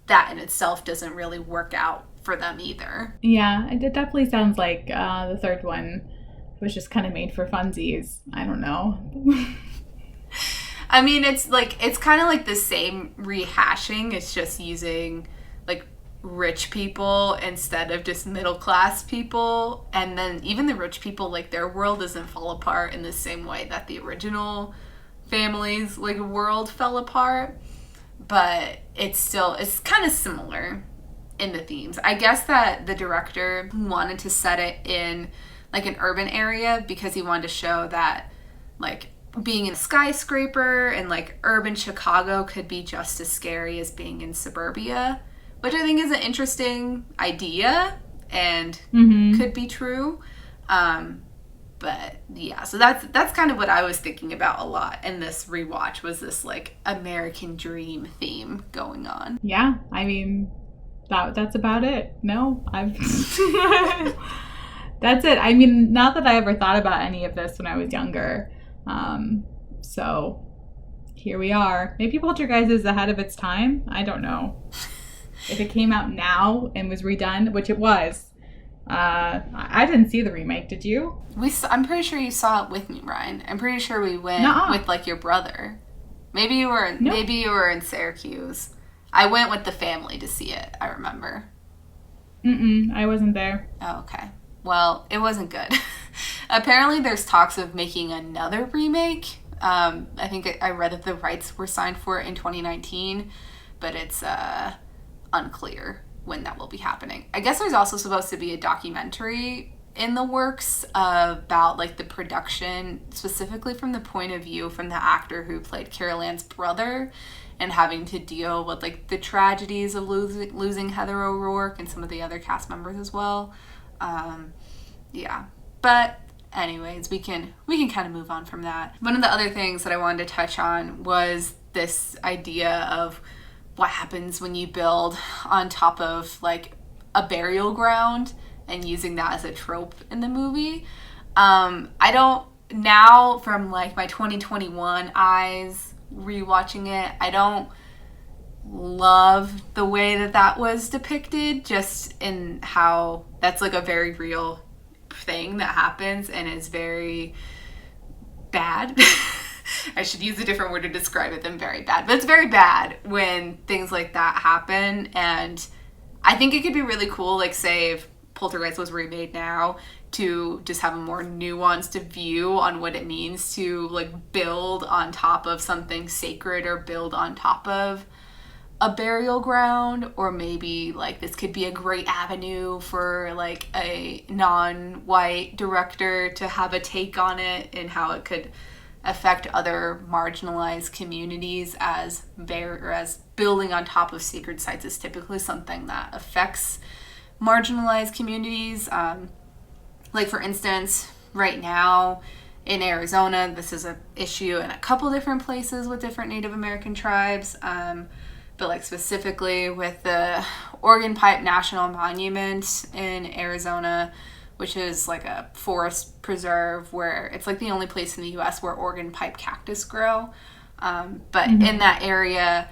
that in itself doesn't really work out for them either. Yeah, it definitely sounds like the third one was just kind of made for funsies. I don't know. I mean, it's kind of like the same rehashing. It's just using, like, rich people instead of just middle class people. And then even the rich people, like, their world doesn't fall apart in the same way that the original family's like world fell apart, but it's kind of similar in the themes. I guess that the director wanted to set it in like an urban area because he wanted to show that like being in a skyscraper and like urban Chicago could be just as scary as being in suburbia, which I think is an interesting idea and could be true. But yeah, so that's kind of what I was thinking about a lot in this rewatch, was this like American Dream theme going on. Yeah, I mean, that's about it. No, that's it. I mean, not that I ever thought about any of this when I was younger. So here we are. Maybe Poltergeist is ahead of its time. I don't know. If it came out now and was redone, which it was, I didn't see the remake. Did you? I'm pretty sure you saw it with me, Ryan. I'm pretty sure we went with like your brother. Maybe you were in Syracuse. I went with the family to see it. I remember. I wasn't there. Oh, okay. Well, it wasn't good. Apparently, there's talks of making another remake. I think I read that the rights were signed for it in 2019, but it's unclear when that will be happening. I guess there's also supposed to be a documentary in the works about like the production, specifically from the point of view from the actor who played Carol Ann's brother, and having to deal with like the tragedies of losing Heather O'Rourke and some of the other cast members as well. Yeah, but anyways, we can kind of move on from that. One of the other things that I wanted to touch on was this idea of what happens when you build on top of like a burial ground and using that as a trope in the movie. I don't, now from like my 2021 eyes rewatching it, I don't love the way that was depicted, just in how that's like a very real thing that happens and is very bad. I should use a different word to describe it than very bad, but it's very bad when things like that happen. And I think it could be really cool, like say if Poltergeist was remade now, to just have a more nuanced view on what it means to like build on top of something sacred or build on top of a burial ground. Or maybe like this could be a great avenue for like a non-white director to have a take on it and how it could affect other marginalized communities, as building on top of sacred sites is typically something that affects marginalized communities. Like for instance, right now in Arizona, this is an issue in a couple different places with different Native American tribes, but like specifically with the Organ Pipe National Monument in Arizona, which is like a forest preserve where it's like the only place in the U.S. where organ pipe cactus grow. But in that area,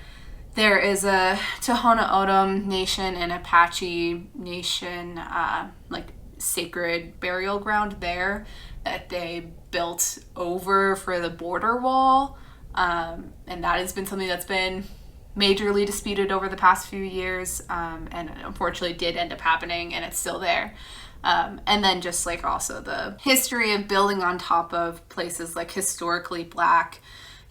there is a Tohono O'odham Nation and Apache Nation like sacred burial ground there that they built over for the border wall. And that has been something that's been majorly disputed over the past few years, and unfortunately did end up happening, and it's still there. And then just like also the history of building on top of places like historically Black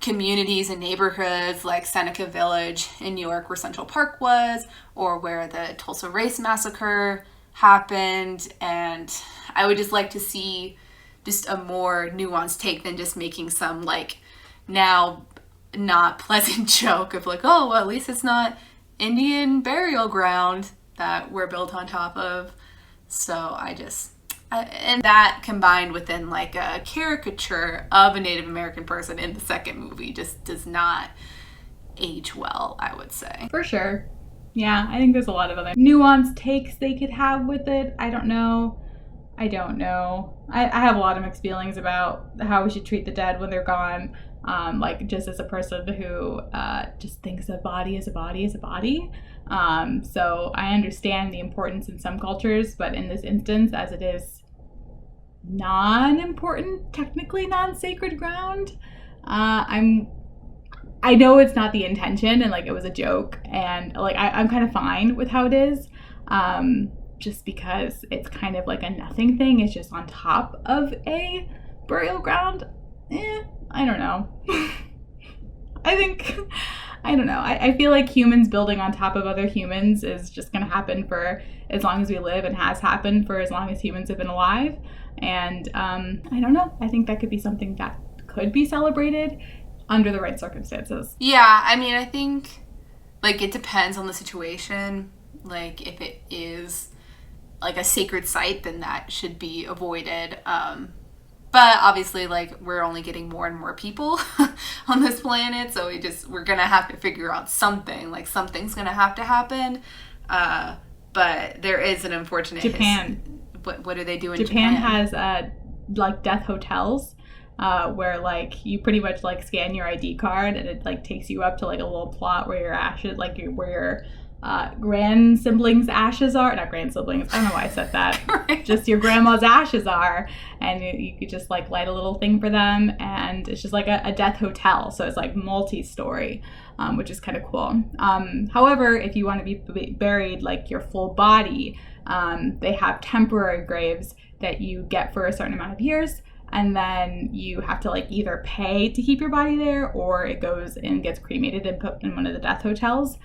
communities and neighborhoods like Seneca Village in New York, where Central Park was, or where the Tulsa Race Massacre happened. And I would just like to see just a more nuanced take than just making some like now not pleasant joke of like, oh, well, at least it's not Indian burial ground that we're built on top of. So and that combined within like a caricature of a Native American person in the second movie just does not age well, I would say. For sure. Yeah, I think there's a lot of other nuanced takes they could have with it. I don't know. I have a lot of mixed feelings about how we should treat the dead when they're gone. Like just as a person who just thinks a body is a body is a body. So I understand the importance in some cultures, but in this instance, as it is non-important, technically non-sacred ground, I know it's not the intention and like it was a joke, and like I'm kind of fine with how it is, just because it's kind of like a nothing thing. It's just on top of a burial ground. I don't know. I think, I don't know. I feel like humans building on top of other humans is just going to happen for as long as we live, and has happened for as long as humans have been alive. And I don't know. I think that could be something that could be celebrated under the right circumstances. Yeah, I mean, I think, like, it depends on the situation. Like, if it is, like, a sacred site, then that should be avoided. But obviously, like, we're only getting more and more people on this planet, so we're gonna have to figure out something. Like, something's gonna have to happen. But there is an unfortunate... Japan. What do they do in Japan? Japan has, like, death hotels. Where, like, you pretty much, like, scan your ID card and it, like, takes you up to, like, a little plot where your ashes, like, where your grand siblings' ashes are. Not grand siblings, I don't know why I said that. Right. Just your grandma's ashes are. And you could just, like, light a little thing for them. And it's just, like, a death hotel. So it's, like, multi-story, which is kind of cool. However, if you want to be buried, like, your full body, they have temporary graves that you get for a certain amount of years. And then you have to, like, either pay to keep your body there, or it goes and gets cremated and put in one of the death hotels.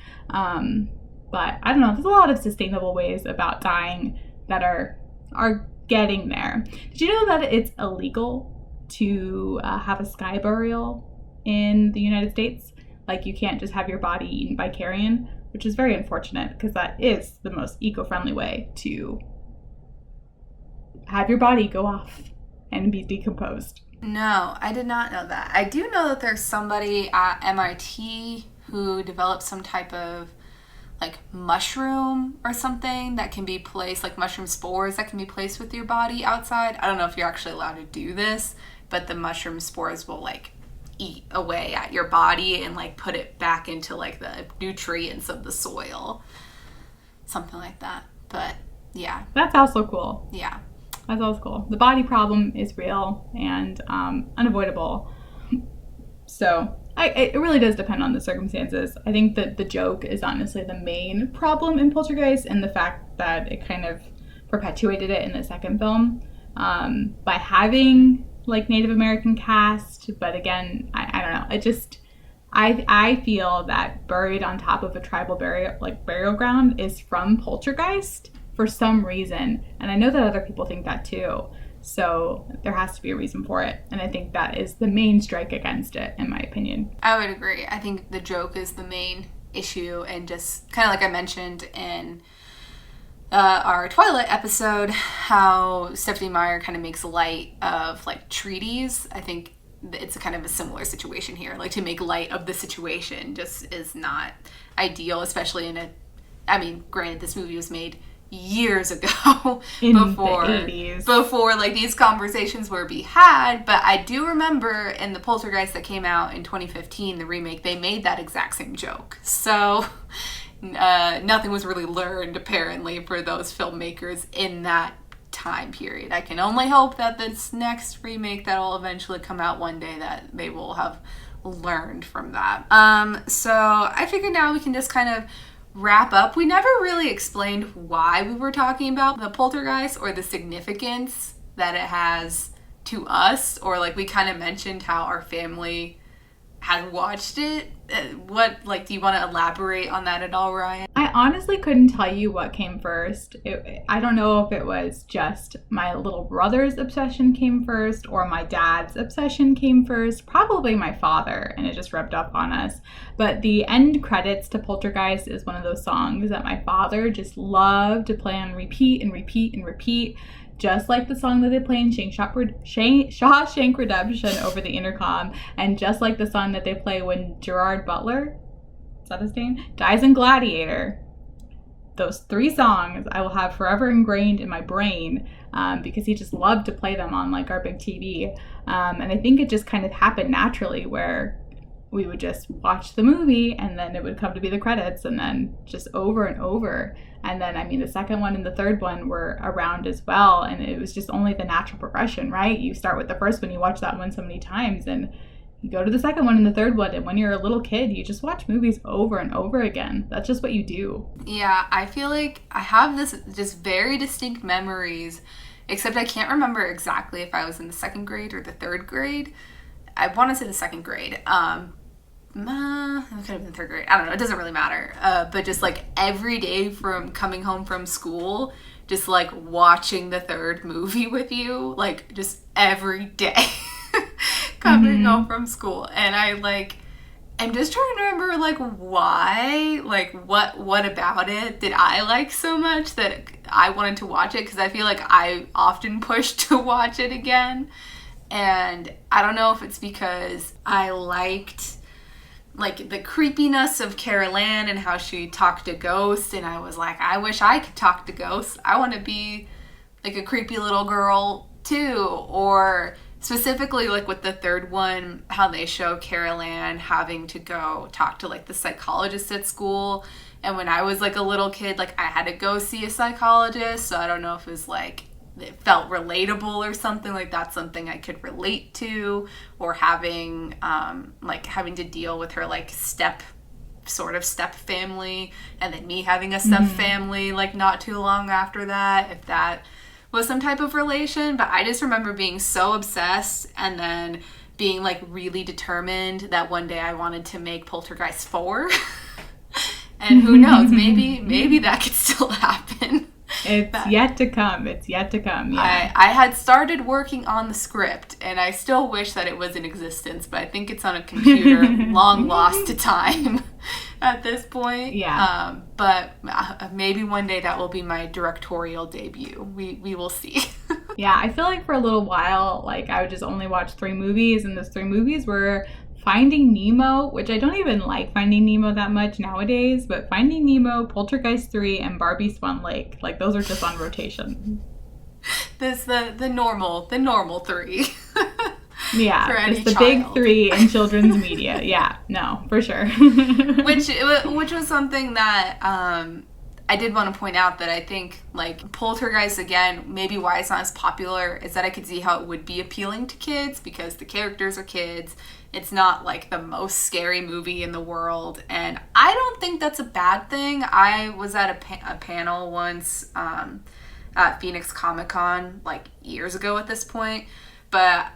But I don't know. There's a lot of sustainable ways about dying that are getting there. Did you know that it's illegal to have a sky burial in the United States? Like, you can't just have your body eaten by carrion, which is very unfortunate because that is the most eco-friendly way to have your body go off and be decomposed. No, I did not know that. I do know that there's somebody at MIT who developed some type of, like, mushroom or something that can be placed, like mushroom spores that can be placed with your body outside. I don't know if you're actually allowed to do this, but the mushroom spores will, like, eat away at your body and, like, put it back into, like, the nutrients of the soil. Something like that. But, yeah. That's also cool. Yeah. That's always cool. The body problem is real and unavoidable. So it really does depend on the circumstances. I think that the joke is honestly the main problem in Poltergeist, and the fact that it kind of perpetuated it in the second film by having, like, Native American cast. But again, I don't know. It just... I feel that buried on top of a tribal burial ground is from Poltergeist for some reason, and I know that other people think that too, so there has to be a reason for it, and I think that is the main strike against it, in my opinion. I would agree. I think the joke is the main issue, and just kind of like I mentioned in our Twilight episode, how Stephanie Meyer kind of makes light of, like, treaties. I think it's a kind of a similar situation here. Like, to make light of the situation just is not ideal, especially in granted, this movie was made years ago in before the 80s. Before, like, these conversations were be had. But I do remember in the Poltergeist that came out in 2015, the remake, they made that exact same joke. So nothing was really learned, apparently, for those filmmakers in that time period. I can only hope that this next remake that will eventually come out one day, that they will have learned from that. So I figured now we can just kind of wrap up. We never really explained why we were talking about the Poltergeist or the significance that it has to us, or, like, we kind of mentioned how our family had watched it. What, like, do you want to elaborate on that at all, Ryan? I honestly couldn't tell you what came first. I don't know if it was just my little brother's obsession came first or my dad's obsession came first. Probably my father, and it just rubbed up on us. But the end credits to Poltergeist is one of those songs that my father just loved to play on repeat and repeat and repeat. Just like the song that they play in Shawshank Redemption over the intercom, and just like the song that they play when Gerard Butler, is that his name, dies in Gladiator. Those three songs I will have forever ingrained in my brain because he just loved to play them on, like, our big TV. And I think it just kind of happened naturally, where we would just watch the movie and then it would come to be the credits, and then just over and over. And then, I mean, the second one and the third one were around as well, and it was just only the natural progression, right? You start with the first one, you watch that one so many times, and you go to the second one and the third one, and when you're a little kid, you just watch movies over and over again. That's just what you do. Yeah, I feel like I have this just very distinct memories, except I can't remember exactly if I was in the second grade or the third grade. I want to say the second grade. It could have been third grade. I don't know. It doesn't really matter. But just like every day from coming home from school, just like watching the third movie with you, like just every day coming home from school. And I'm just trying to remember like why, like what about it did I like so much that I wanted to watch it? Because I feel like I often push to watch it again. And I don't know if it's because I liked like the creepiness of Carol Ann and how she talked to ghosts, and I was like, I wish I could talk to ghosts. I want to be like a creepy little girl too. Or specifically like with the third one, how they show Carol Ann having to go talk to like the psychologist at school. And when I was like a little kid, like I had to go see a psychologist, so I don't know if it was like it felt relatable or something, like that's something I could relate to, or having to deal with her like step family, and then me having a step family like not too long after that, if that was some type of relation. But I just remember being so obsessed, and then being like really determined that one day I wanted to make Poltergeist 4. And who knows, maybe that could still happen. It's yet to come. Yeah. I had started working on the script, and I still wish that it was in existence, but I think it's on a computer, long lost to time at this point. Yeah. But maybe one day that will be my directorial debut. We will see. Yeah, I feel like for a little while, like I would just only watch 3 movies, and those 3 movies were Finding Nemo, which I don't even like Finding Nemo that much nowadays, but Finding Nemo, Poltergeist 3, and Barbie Swan Lake, like those are just on rotation. This the normal 3. Yeah, just the big 3 in children's media. Yeah, no, for sure. which was something that I did want to point out, that I think like Poltergeist, again, maybe why it's not as popular is that I could see how it would be appealing to kids because the characters are kids. It's not like the most scary movie in the world, and I don't think that's a bad thing. I was at a panel once at Phoenix Comic-Con like years ago at this point, but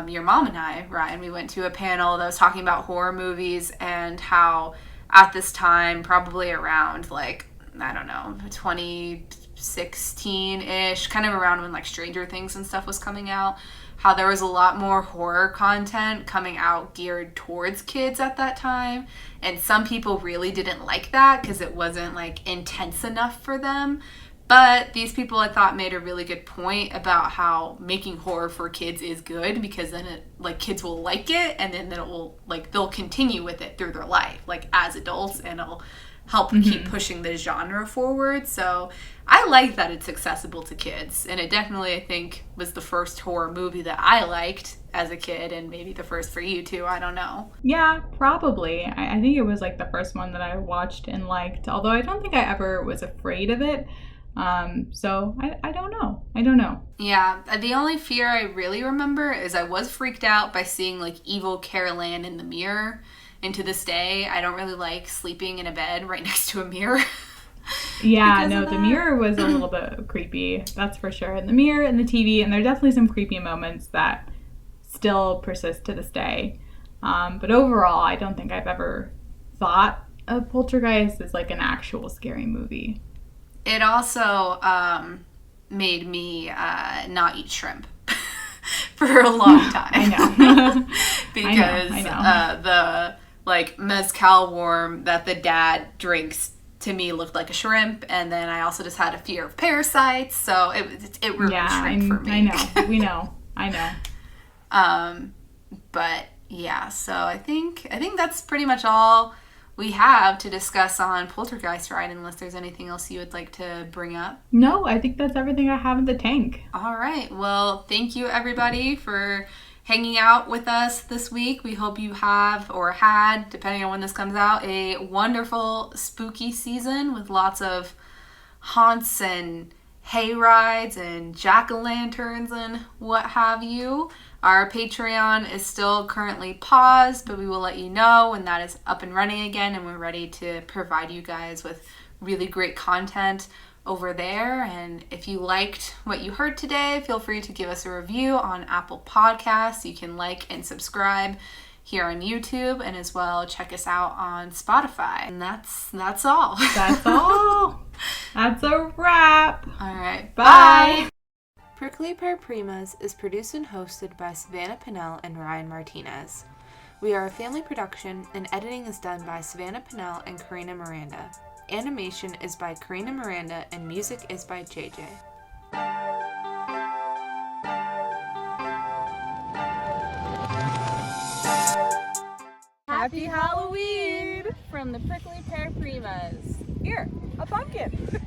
your mom and I, Ryan, we went to a panel that was talking about horror movies and how at this time, probably around like, I don't know, 2016-ish, kind of around when like Stranger Things and stuff was coming out, how there was a lot more horror content coming out geared towards kids at that time. And some people really didn't like that because it wasn't like intense enough for them. But these people, I thought, made a really good point about how making horror for kids is good, because then it, like, kids will like it, and then it will, like, they'll continue with it through their life, like, as adults, and it'll help keep pushing the genre forward. So I like that it's accessible to kids, and it definitely, I think, was the first horror movie that I liked as a kid, and maybe the first for you too. I don't know. Yeah, probably. I think it was like the first one that I watched and liked, although I don't think I ever was afraid of it. So I don't know. Yeah, the only fear I really remember is I was freaked out by seeing like evil Carol Ann in the mirror. And to this day, I don't really like sleeping in a bed right next to a mirror. Yeah, no, the mirror was a little bit creepy, that's for sure. And the mirror and the TV, and there are definitely some creepy moments that still persist to this day. But overall, I don't think I've ever thought of Poltergeist as like an actual scary movie. It also made me not eat shrimp for a long time. I know. Because I know. The like mezcal worm that the dad drinks to me looked like a shrimp, and then I also just had a fear of parasites, so it ruined shrimp for me. I know. We know. I know. But yeah, so I think that's pretty much all we have to discuss on Poltergeist, right? Unless there's anything else you would like to bring up. No, I think that's everything I have in the tank. All right. Well, thank you everybody for hanging out with us this week. We hope you have, or had, depending on when this comes out, a wonderful spooky season with lots of haunts and hay rides and jack-o'-lanterns and what have you. Our Patreon is still currently paused, but we will let you know when that is up and running again, and we're ready to provide you guys with really great content over there. And if you liked what you heard today, feel free to give us a review on Apple Podcasts. You can like and subscribe here on YouTube, and as well check us out on Spotify. And that's all. That's all. That's a wrap. All right. Bye. Prickly Pear Primas is produced and hosted by Savanah and Rian Martinez. We are a family production, and editing is done by Savanah and Carina Miranda. Animation is by Carina Miranda, and music is by JJ. Happy Halloween from the Prickly Pear Primas. Here, a pumpkin.